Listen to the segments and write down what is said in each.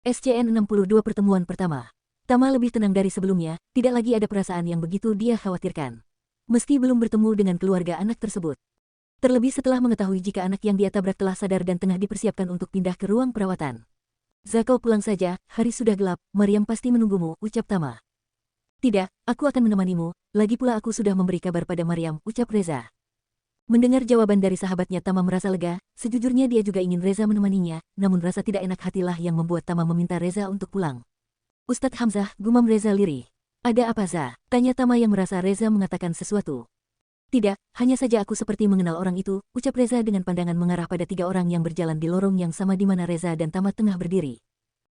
SCN 62 Pertemuan pertama. Tama lebih tenang dari sebelumnya, tidak lagi ada perasaan yang begitu dia khawatirkan. Meski belum bertemu dengan keluarga anak tersebut. Terlebih setelah mengetahui jika anak yang dia tabrak telah sadar dan tengah dipersiapkan untuk pindah ke ruang perawatan. Zako pulang saja, hari sudah gelap, Maryam pasti menunggumu, ucap Tama. Tidak, aku akan menemanimu, lagi pula aku sudah memberi kabar pada Maryam, ucap Reza. Mendengar jawaban dari sahabatnya Tama merasa lega, sejujurnya dia juga ingin Reza menemaninya, namun rasa tidak enak hatilah yang membuat Tama meminta Reza untuk pulang. Ustadz Hamzah, gumam Reza lirih. Ada apa Za? Tanya Tama yang merasa Reza mengatakan sesuatu. Tidak, hanya saja aku seperti mengenal orang itu, ucap Reza dengan pandangan mengarah pada 3 orang yang berjalan di lorong yang sama di mana Reza dan Tama tengah berdiri.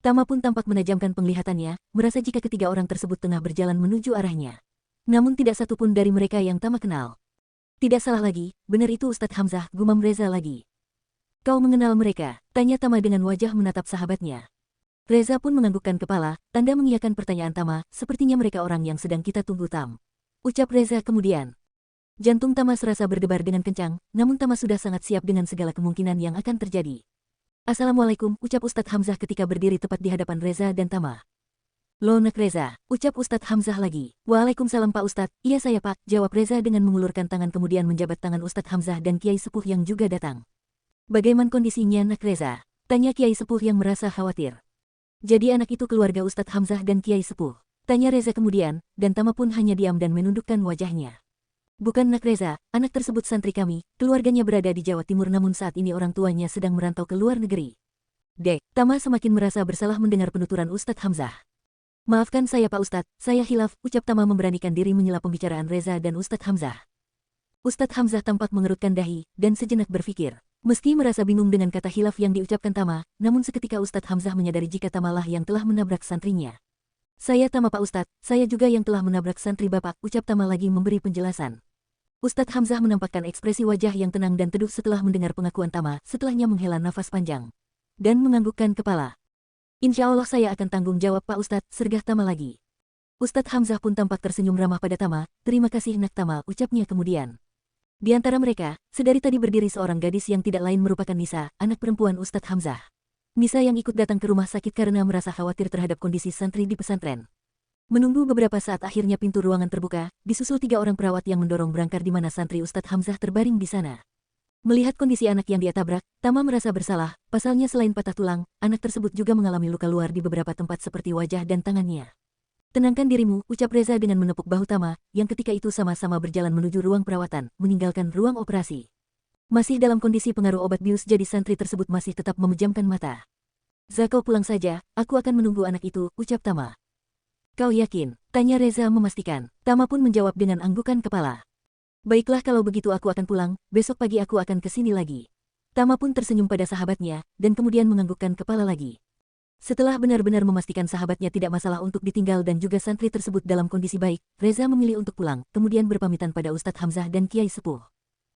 Tama pun tampak menajamkan penglihatannya, merasa jika ketiga orang tersebut tengah berjalan menuju arahnya. Namun tidak satu pun dari mereka yang Tama kenal. Tidak salah lagi, benar itu Ustadz Hamzah, gumam Reza lagi. Kau mengenal mereka? Tanya Tama dengan wajah menatap sahabatnya. Reza pun menganggukkan kepala, tanda mengiyakan pertanyaan Tama, sepertinya mereka orang yang sedang kita tunggu Tam. Ucap Reza kemudian. Jantung Tama serasa berdebar dengan kencang, namun Tama sudah sangat siap dengan segala kemungkinan yang akan terjadi. Assalamualaikum, ucap Ustadz Hamzah ketika berdiri tepat di hadapan Reza dan Tama. Lonak Reza, ucap Ustadz Hamzah lagi. Waalaikumsalam Pak Ustadz, iya saya Pak, jawab Reza dengan mengulurkan tangan kemudian menjabat tangan Ustadz Hamzah dan Kiai Sepuh yang juga datang. Bagaimana kondisinya Nak Reza? Tanya Kiai Sepuh yang merasa khawatir. Jadi anak itu keluarga Ustadz Hamzah dan Kiai Sepuh? Tanya Reza kemudian, dan Tama pun hanya diam dan menundukkan wajahnya. Bukan Nak Reza, anak tersebut santri kami, keluarganya berada di Jawa Timur namun saat ini orang tuanya sedang merantau ke luar negeri. Dek, Tama semakin merasa bersalah mendengar penuturan Ustadz Hamzah. Maafkan saya Pak Ustadz, saya hilaf, ucap Tama memberanikan diri menyela pembicaraan Reza dan Ustadz Hamzah. Ustadz Hamzah tampak mengerutkan dahi, dan sejenak berpikir. Meski merasa bingung dengan kata hilaf yang diucapkan Tama, namun seketika Ustadz Hamzah menyadari jika Tamalah yang telah menabrak santrinya. Saya Tama Pak Ustadz, saya juga yang telah menabrak santri Bapak, ucap Tama lagi memberi penjelasan. Ustadz Hamzah menampakkan ekspresi wajah yang tenang dan teduh setelah mendengar pengakuan Tama, setelahnya menghela nafas panjang. Dan menganggukkan kepala. Insya Allah saya akan tanggung jawab Pak Ustadz, sergah Tama lagi. Ustadz Hamzah pun tampak tersenyum ramah pada Tama, terima kasih Nak Tama, ucapnya kemudian. Di antara mereka, sedari tadi berdiri seorang gadis yang tidak lain merupakan Nisa, anak perempuan Ustadz Hamzah. Nisa yang ikut datang ke rumah sakit karena merasa khawatir terhadap kondisi santri di pesantren. Menunggu beberapa saat akhirnya pintu ruangan terbuka, disusul 3 orang perawat yang mendorong berangkar di mana santri Ustadz Hamzah terbaring di sana. Melihat kondisi anak yang dia tabrak, Tama merasa bersalah, pasalnya selain patah tulang, anak tersebut juga mengalami luka luar di beberapa tempat seperti wajah dan tangannya. Tenangkan dirimu, ucap Reza dengan menepuk bahu Tama, yang ketika itu sama-sama berjalan menuju ruang perawatan, meninggalkan ruang operasi. Masih dalam kondisi pengaruh obat bius jadi santri tersebut masih tetap memejamkan mata. Zako pulang saja, aku akan menunggu anak itu, ucap Tama. Kau yakin? Tanya Reza memastikan. Tama pun menjawab dengan anggukan kepala. Baiklah kalau begitu aku akan pulang, besok pagi aku akan ke sini lagi. Tama pun tersenyum pada sahabatnya, dan kemudian menganggukkan kepala lagi. Setelah benar-benar memastikan sahabatnya tidak masalah untuk ditinggal dan juga santri tersebut dalam kondisi baik, Reza memilih untuk pulang, kemudian berpamitan pada Ustadz Hamzah dan Kiai Sepuh.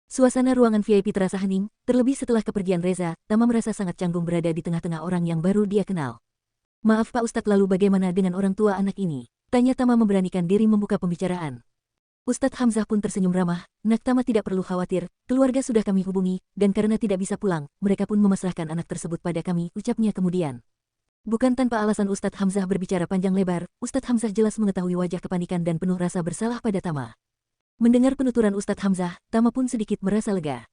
Suasana ruangan VIP terasa hening, terlebih setelah kepergian Reza, Tama merasa sangat canggung berada di tengah-tengah orang yang baru dia kenal. Maaf Pak Ustadz, lalu bagaimana dengan orang tua anak ini? Tanya Tama memberanikan diri membuka pembicaraan. Ustadz Hamzah pun tersenyum ramah, Nak Tama tidak perlu khawatir, keluarga sudah kami hubungi, dan karena tidak bisa pulang, mereka pun memasrahkan anak tersebut pada kami, ucapnya kemudian. Bukan tanpa alasan Ustadz Hamzah berbicara panjang lebar, Ustadz Hamzah jelas mengetahui wajah kepanikan dan penuh rasa bersalah pada Tama. Mendengar penuturan Ustadz Hamzah, Tama pun sedikit merasa lega.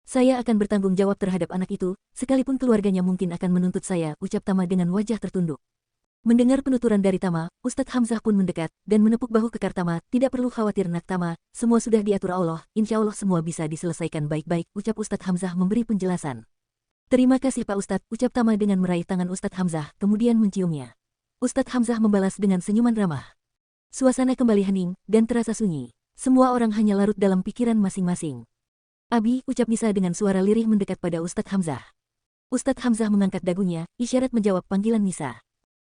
Saya akan bertanggung jawab terhadap anak itu, sekalipun keluarganya mungkin akan menuntut saya, ucap Tama dengan wajah tertunduk. Mendengar penuturan dari Tama, Ustadz Hamzah pun mendekat, dan menepuk bahu kekar Tama, tidak perlu khawatir Nak Tama, semua sudah diatur Allah, insya Allah semua bisa diselesaikan baik-baik, ucap Ustadz Hamzah memberi penjelasan. Terima kasih Pak Ustadz, ucap Tama dengan meraih tangan Ustadz Hamzah, kemudian menciumnya. Ustadz Hamzah membalas dengan senyuman ramah. Suasana kembali hening, dan terasa sunyi. Semua orang hanya larut dalam pikiran masing-masing. Abi, ucap Nisa dengan suara lirih mendekat pada Ustadz Hamzah. Ustadz Hamzah mengangkat dagunya, isyarat menjawab panggilan Nisa.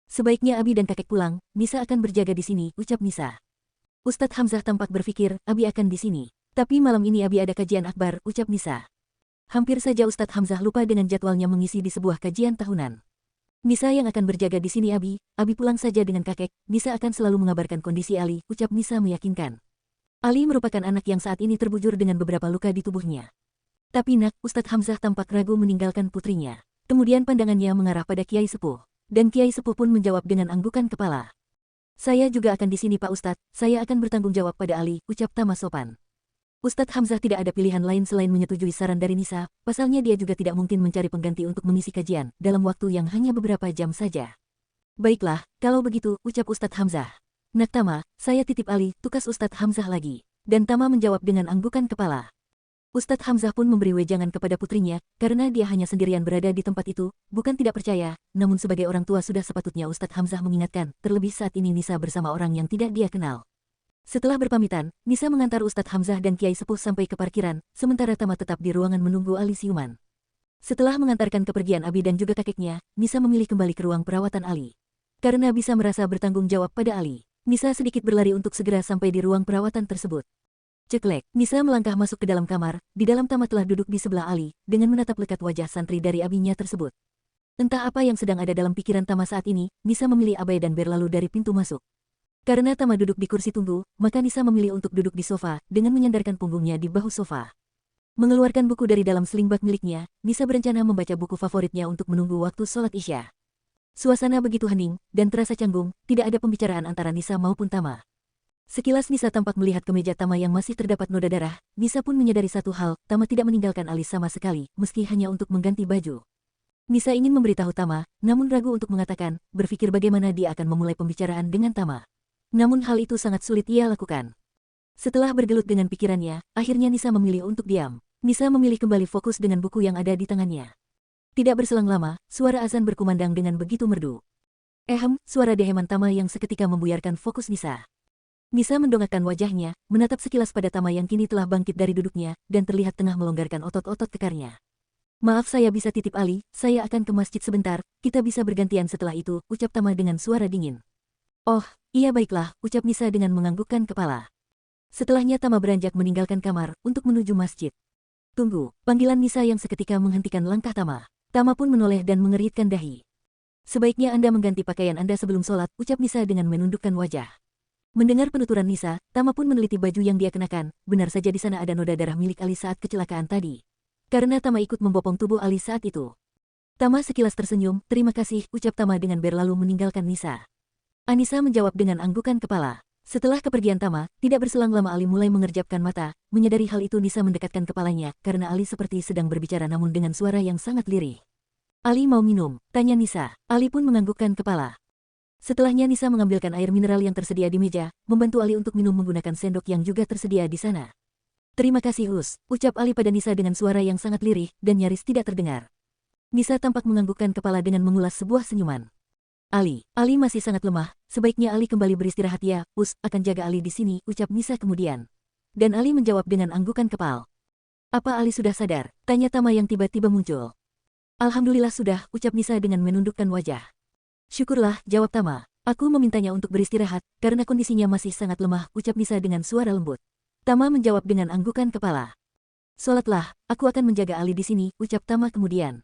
Sebaiknya Abi dan kakek pulang, Nisa akan berjaga di sini, ucap Nisa. Ustadz Hamzah tampak berpikir, Abi akan di sini. Tapi malam ini Abi ada kajian akbar, ucap Nisa. Hampir saja Ustadz Hamzah lupa dengan jadwalnya mengisi di sebuah kajian tahunan. Nisa yang akan berjaga di sini Abi pulang saja dengan kakek, Nisa akan selalu mengabarkan kondisi Ali, ucap Nisa meyakinkan. Ali merupakan anak yang saat ini terbujur dengan beberapa luka di tubuhnya. Tapi Nak, Ustadz Hamzah tampak ragu meninggalkan putrinya. Kemudian pandangannya mengarah pada Kiai Sepuh. dan Kiai Sepuh pun menjawab dengan anggukan kepala. Saya juga akan di sini Pak Ustadz, saya akan bertanggung jawab pada Ali, ucap Tama sopan. Ustadz Hamzah tidak ada pilihan lain selain menyetujui saran dari Nisa, pasalnya dia juga tidak mungkin mencari pengganti untuk mengisi kajian, dalam waktu yang hanya beberapa jam saja. Baiklah, kalau begitu, ucap Ustadz Hamzah. Nak Tama, saya titip Ali, tukas Ustadz Hamzah lagi. Dan Tama menjawab dengan anggukan kepala. Ustadz Hamzah pun memberi wejangan kepada putrinya, karena dia hanya sendirian berada di tempat itu, bukan tidak percaya, namun sebagai orang tua sudah sepatutnya Ustadz Hamzah mengingatkan, terlebih saat ini Nisa bersama orang yang tidak dia kenal. Setelah berpamitan, Nisa mengantar Ustadz Hamzah dan Kiai Sepuh sampai ke parkiran, sementara Tama tetap di ruangan menunggu Ali siuman. Setelah mengantarkan kepergian Abi dan juga kakeknya, Nisa memilih kembali ke ruang perawatan Ali. Karena bisa merasa bertanggung jawab pada Ali, Nisa sedikit berlari untuk segera sampai di ruang perawatan tersebut. Ceklek, Nisa melangkah masuk ke dalam kamar, di dalam Tama telah duduk di sebelah Ali, dengan menatap lekat wajah santri dari abinya tersebut. Entah apa yang sedang ada dalam pikiran Tama saat ini, Nisa memilih abai dan berlalu dari pintu masuk. Karena Tama duduk di kursi tunggu, maka Nisa memilih untuk duduk di sofa, dengan menyandarkan punggungnya di bahu sofa. Mengeluarkan buku dari dalam sling bag miliknya, Nisa berencana membaca buku favoritnya untuk menunggu waktu sholat Isya. Suasana begitu hening, dan terasa canggung, tidak ada pembicaraan antara Nisa maupun Tama. Sekilas Nisa tampak melihat ke meja Tama yang masih terdapat noda darah, Nisa pun menyadari satu hal, Tama tidak meninggalkan Ali sama sekali, meski hanya untuk mengganti baju. Nisa ingin memberitahu Tama, namun ragu untuk mengatakan, berpikir bagaimana dia akan memulai pembicaraan dengan Tama. Namun hal itu sangat sulit ia lakukan. Setelah bergelut dengan pikirannya, akhirnya Nisa memilih untuk diam. Nisa memilih kembali fokus dengan buku yang ada di tangannya. Tidak berselang lama, suara azan berkumandang dengan begitu merdu. Suara deheman Tama yang seketika membuyarkan fokus Nisa. Nisa mendongakkan wajahnya, menatap sekilas pada Tama yang kini telah bangkit dari duduknya, dan terlihat tengah melonggarkan otot-otot kekarnya. Maaf saya bisa titip Ali, saya akan ke masjid sebentar, kita bisa bergantian setelah itu, ucap Tama dengan suara dingin. Oh, iya baiklah, ucap Nisa dengan menganggukkan kepala. Setelahnya Tama beranjak meninggalkan kamar, untuk menuju masjid. Tunggu, panggilan Nisa yang seketika menghentikan langkah Tama. Tama pun menoleh dan mengeritkan dahi. Sebaiknya Anda mengganti pakaian Anda sebelum sholat, ucap Nisa dengan menundukkan wajah. Mendengar penuturan Nisa, Tama pun meneliti baju yang dia kenakan, benar saja di sana ada noda darah milik Ali saat kecelakaan tadi. Karena Tama ikut membopong tubuh Ali saat itu. Tama sekilas tersenyum, terima kasih, ucap Tama dengan berlalu meninggalkan Nisa. Anissa menjawab dengan anggukan kepala. Setelah kepergian Tama, tidak berselang lama Ali mulai mengerjapkan mata, menyadari hal itu Nisa mendekatkan kepalanya, karena Ali seperti sedang berbicara namun dengan suara yang sangat lirih. Ali mau minum, tanya Nisa. Ali pun menganggukkan kepala. Setelahnya Nisa mengambilkan air mineral yang tersedia di meja, membantu Ali untuk minum menggunakan sendok yang juga tersedia di sana. Terima kasih Hus, ucap Ali pada Nisa dengan suara yang sangat lirih, dan nyaris tidak terdengar. Nisa tampak menganggukkan kepala dengan mengulas sebuah senyuman. Ali masih sangat lemah, sebaiknya Ali kembali beristirahat ya, Hus, akan jaga Ali di sini, ucap Nisa kemudian. Dan Ali menjawab dengan anggukan kepala. Apa Ali sudah sadar? Tanya Tama yang tiba-tiba muncul. Alhamdulillah sudah, ucap Nisa dengan menundukkan wajah. Syukurlah, jawab Tama. Aku memintanya untuk beristirahat, karena kondisinya masih sangat lemah, ucap Nisa dengan suara lembut. Tama menjawab dengan anggukan kepala. Sholatlah, aku akan menjaga Ali di sini, ucap Tama kemudian.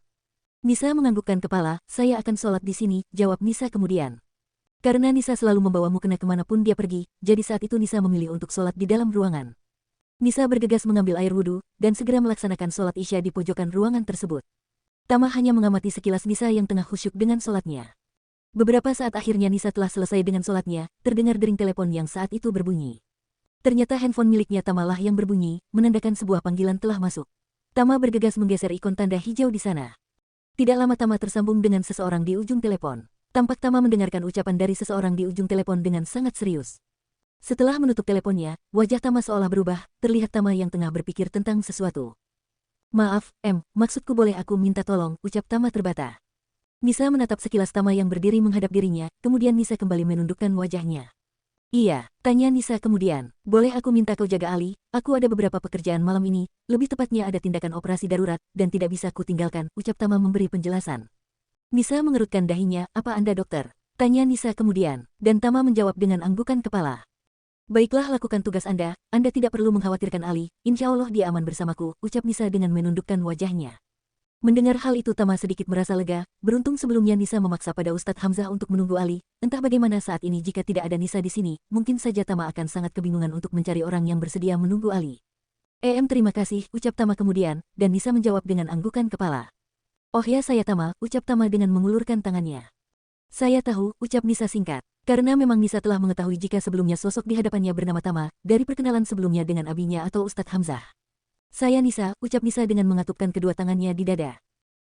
Nisa menganggukkan kepala, saya akan sholat di sini, jawab Nisa kemudian. Karena Nisa selalu membawa mukena kemanapun dia pergi, jadi saat itu Nisa memilih untuk sholat di dalam ruangan. Nisa bergegas mengambil air wudhu, dan segera melaksanakan sholat Isya di pojokan ruangan tersebut. Tama hanya mengamati sekilas Nisa yang tengah khusyuk dengan sholatnya. Beberapa saat akhirnya Nisa telah selesai dengan sholatnya, terdengar dering telepon yang saat itu berbunyi. Ternyata handphone miliknya Tamalah yang berbunyi, menandakan sebuah panggilan telah masuk. Tama bergegas menggeser ikon tanda hijau di sana. Tidak lama Tama tersambung dengan seseorang di ujung telepon. Tampak Tama mendengarkan ucapan dari seseorang di ujung telepon dengan sangat serius. Setelah menutup teleponnya, wajah Tama seolah berubah, terlihat Tama yang tengah berpikir tentang sesuatu. Maaf, maksudku boleh aku minta tolong, ucap Tama terbata. Nisa menatap sekilas Tama yang berdiri menghadap dirinya, kemudian Nisa kembali menundukkan wajahnya. Iya, tanya Nisa kemudian. Boleh aku minta kau jaga Ali? Aku ada beberapa pekerjaan malam ini, lebih tepatnya ada tindakan operasi darurat, dan tidak bisa ku tinggalkan, ucap Tama memberi penjelasan. Nisa mengerutkan dahinya, apa Anda dokter? Tanya Nisa kemudian, dan Tama menjawab dengan anggukan kepala. Baiklah lakukan tugas Anda tidak perlu mengkhawatirkan Ali, insya Allah dia aman bersamaku, ucap Nisa dengan menundukkan wajahnya. Mendengar hal itu Tama sedikit merasa lega, beruntung sebelumnya Nisa memaksa pada Ustadz Hamzah untuk menunggu Ali, entah bagaimana saat ini jika tidak ada Nisa di sini, mungkin saja Tama akan sangat kebingungan untuk mencari orang yang bersedia menunggu Ali. Terima kasih, ucap Tama kemudian, dan Nisa menjawab dengan anggukan kepala. Oh ya saya Tama, ucap Tama dengan mengulurkan tangannya. Saya tahu, ucap Nisa singkat. Karena memang Nisa telah mengetahui jika sebelumnya sosok di hadapannya bernama Tama, dari perkenalan sebelumnya dengan abinya atau Ustadz Hamzah. Saya Nisa, ucap Nisa dengan mengatupkan kedua tangannya di dada.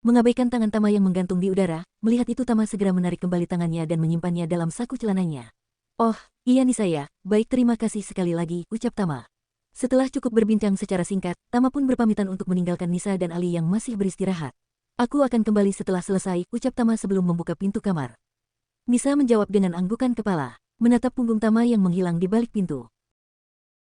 Mengabaikan tangan Tama yang menggantung di udara, melihat itu Tama segera menarik kembali tangannya dan menyimpannya dalam saku celananya. Oh, iya Nisa ya, baik terima kasih sekali lagi, ucap Tama. Setelah cukup berbincang secara singkat, Tama pun berpamitan untuk meninggalkan Nisa dan Ali yang masih beristirahat. Aku akan kembali setelah selesai, ucap Tama sebelum membuka pintu kamar. Nisa menjawab dengan anggukan kepala, menatap punggung Tama yang menghilang di balik pintu.